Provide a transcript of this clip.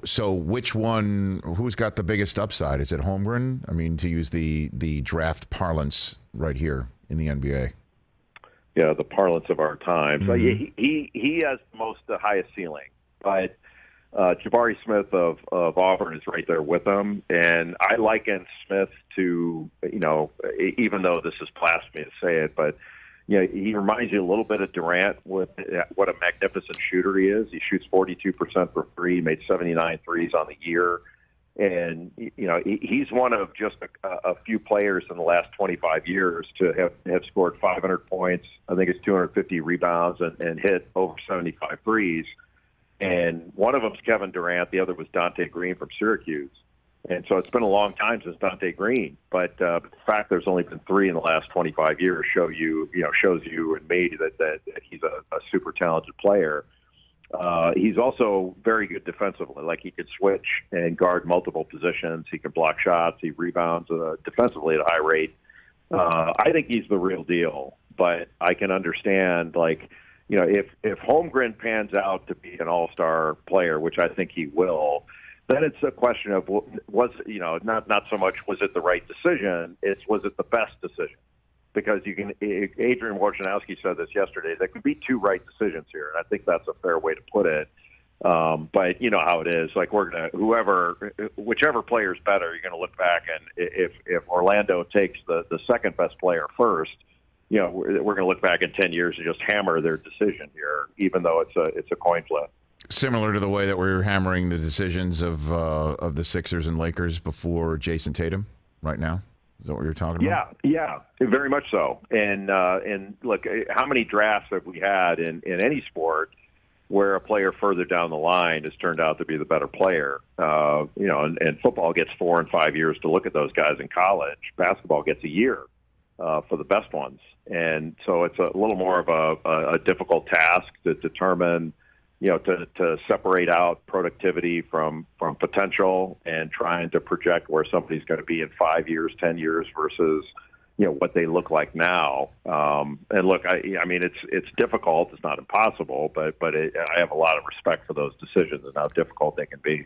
So which one, who's got the biggest upside? Is it Holmgren? I mean, to use the draft parlance right here in the NBA. Yeah, the parlance of our time. So he has the highest ceiling, but Jabari Smith of Auburn is right there with him, and I liken Smith to, even though this is blasphemy to say it, but he reminds you a little bit of Durant with what a magnificent shooter he is. He shoots 42% for three, made 79 threes on the year. And, he's one of just a few players in the last 25 years to have scored 500 points. I think it's 250 rebounds and hit over 75 threes. And one of them's Kevin Durant. The other was Dante Green from Syracuse. And so it's been a long time since Dante Green, but the fact there's only been three in the last 25 years shows you and me that he's a super talented player. He's also very good defensively. Like, he could switch and guard multiple positions. He can block shots. He rebounds defensively at a high rate. I think he's the real deal, but I can understand, if Holmgren pans out to be an all-star player, which I think he will, then it's a question of not so much was it the right decision, it's was it the best decision? Because Adrian Wojnarowski said this yesterday, there could be two right decisions here, and I think that's a fair way to put it. But you know how it is. Like, whichever player is better, you're gonna look back, and if Orlando takes the second best player first, we're gonna look back in 10 years and just hammer their decision here, even though it's a coin flip. Similar to the way that we're hammering the decisions of the Sixers and Lakers before Jason Tatum right now. Is that what you're talking about? Yeah, very much so. And look, how many drafts have we had in any sport where a player further down the line has turned out to be the better player? And football gets 4 and 5 years to look at those guys in college. Basketball gets a year for the best ones. And so it's a little more of a difficult task to determine, to separate out productivity from potential and trying to project where somebody's going to be in 5 years, 10 years versus, what they look like now. And look, I mean, it's difficult. It's not impossible, but I have a lot of respect for those decisions and how difficult they can be.